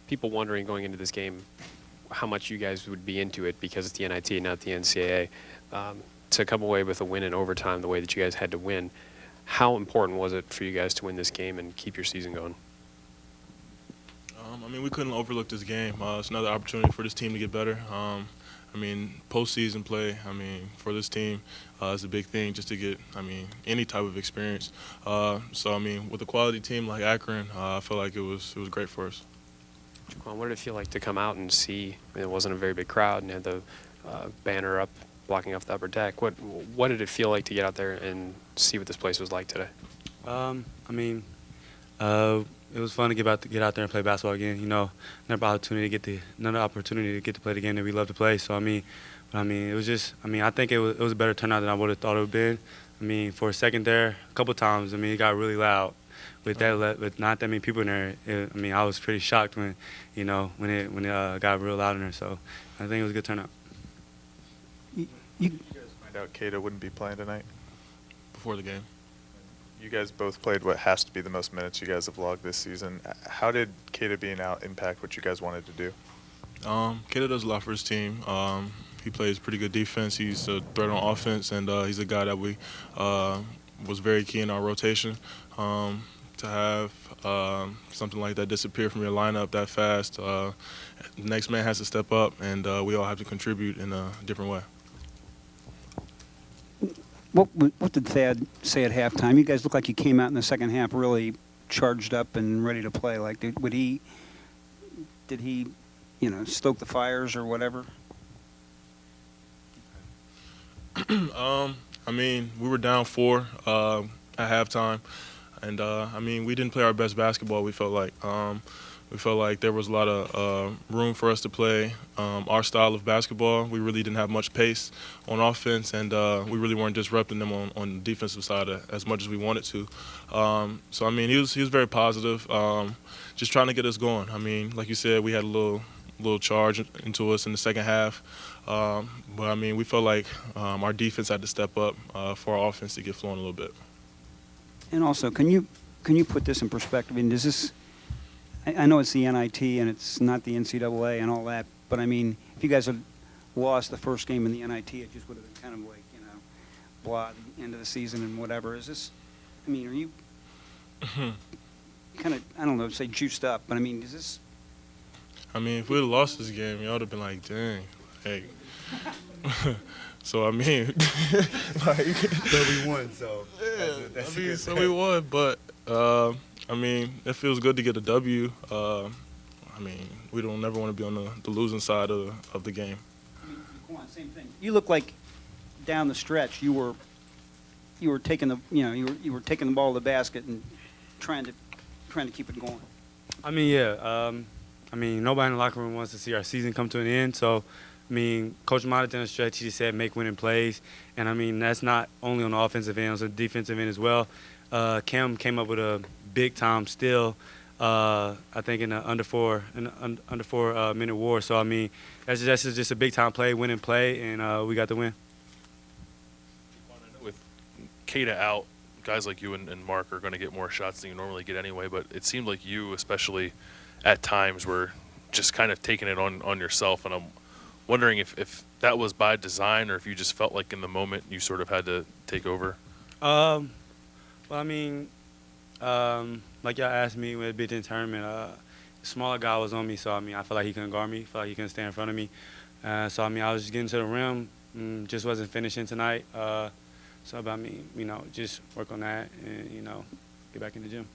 people wondering going into this game how much you guys would be into it because it's the NIT, not the NCAA. To come away with a win in overtime the way that you guys had to win, how important was it for you guys to win this game and keep your season going? I mean, we couldn't overlook this game. It's another opportunity for this team to get better. I mean, postseason play, I mean, for this team is a big thing just to get, I mean, any type of experience. So, I mean, with a quality team like Akron, I feel like it was great for us. Jaquan, what did it feel like to come out and see, it wasn't a very big crowd and had the banner up blocking off the upper deck. What did it feel like to get out there and see what this place was like today? I mean, it was fun to get out there and play basketball again. You know, another opportunity to get to play the game that we love to play. So it was just. I think it was a better turnout than I would have thought it would have been. I mean, for a second there, a couple times, it got really loud. With not that many people in there, I was pretty shocked when it got real loud in there. So I think it was a good turnout. You guys find out Keita wouldn't be playing tonight? Before the game. You guys both played what has to be the most minutes you guys have logged this season. How did Keita being out impact what you guys wanted to do? Keita does a lot for his team. He plays pretty good defense. He's a threat on offense, and he's a guy that we was very key in our rotation. To have something like that disappear from your lineup that fast, the next man has to step up, and we all have to contribute in a different way. What did Thad say at halftime? You guys look like you came out in the second half really charged up and ready to play. Like, did he, stoke the fires or whatever? I mean, we were down 4 at halftime, and we didn't play our best basketball. We felt like there was a lot of room for us to play our style of basketball. We really didn't have much pace on offense, and we really weren't disrupting them on the defensive side as much as we wanted to. So he was very positive, just trying to get us going. I mean, like you said, we had a little charge into us in the second half, but we felt like our defense had to step up for our offense to get flowing a little bit. And also, can you put this in perspective? I mean, does this? I know it's the NIT and it's not the NCAA and all that, but if you guys had lost the first game in the NIT, it just would have been kind of like, blah, the end of the season and whatever. Is this? Are you kind of, I don't know, say juiced up, but is this? If we had lost this game, y'all would have been like, dang, hey. So like, so we won. So yeah, so we won, but. It feels good to get a W. We don't never want to be on the losing side of the game. Come on, same thing. You look like down the stretch you were taking you were taking the ball to the basket and trying to keep it going. Nobody in the locker room wants to see our season come to an end. So, Coach Mata down the stretch, he just said make winning plays, and that's not only on the offensive end, it's on the defensive end as well. Cam came up with a big time steal, I think in the under four minute war. So that's just a big time play, winning play, and we got the win. With Keita out, guys like you and Mark are going to get more shots than you normally get anyway. But it seemed like you, especially at times, were just kind of taking it on yourself. And I'm wondering if that was by design or if you just felt like in the moment you sort of had to take over. Like y'all asked me when the Big Ten tournament, a smaller guy was on me, so I felt like he couldn't guard me, felt like he couldn't stay in front of me. I was just getting to the rim, just wasn't finishing tonight. Just work on that and get back in the gym.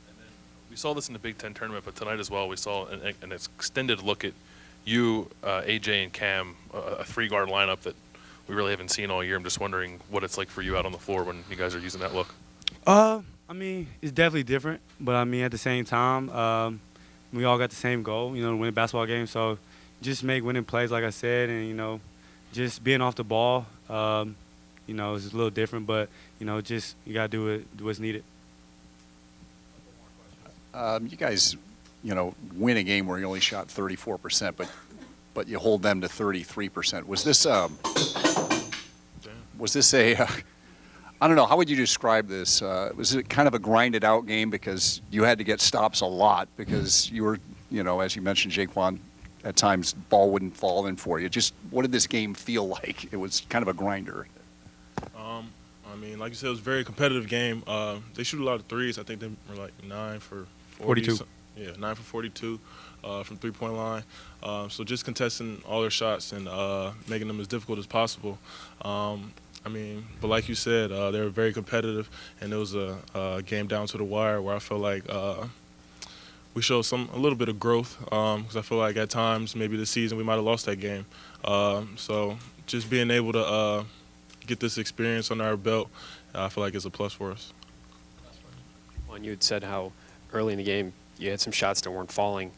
And then we saw this in the Big Ten tournament, but tonight as well, we saw an extended look at you, AJ, and Cam, a 3-guard lineup that we really haven't seen all year. I'm just wondering what it's like for you out on the floor when you guys are using that look. It's definitely different, but at the same time, we all got the same goal, to win a basketball game. So just make winning plays, like I said, and, just being off the ball, is a little different, but, you got to do what's needed. You guys, win a game where you only shot 34%, but you hold them to 33%. Was this a I don't know. How would you describe this? Was it kind of a grinded out game because you had to get stops a lot because you were as you mentioned, Jaquan, at times ball wouldn't fall in for you. Just what did this game feel like? It was kind of a grinder. I mean, like you said, it was a very competitive game. They shoot a lot of threes. I think they were like 9 for 42. Yeah, 9 for 42 from three-point line. So just contesting all their shots and making them as difficult as possible. I mean, but like you said, they were very competitive, and it was a game down to the wire where I felt like we showed a little bit of growth because I feel like at times maybe this season we might have lost that game. So just being able to get this experience under our belt, I feel like it's a plus for us. Well, you had said how early in the game you had some shots that weren't falling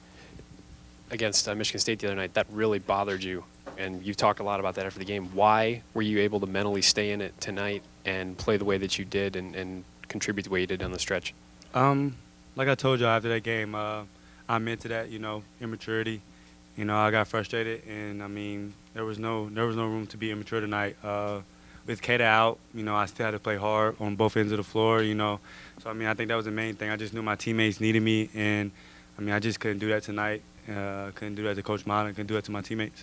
against Michigan State the other night. That really bothered you, and you've talked a lot about that after the game. Why were you able to mentally stay in it tonight and play the way that you did and contribute the way you did down the stretch? Like I told you after that game, I'm into that, immaturity. I got frustrated, and I mean, there was no room to be immature tonight. With Kata out, I still had to play hard on both ends of the floor, So, I mean, I think that was the main thing. I just knew my teammates needed me, and, I mean, I just couldn't do that tonight. Couldn't do that to Coach Mata, couldn't do that to my teammates.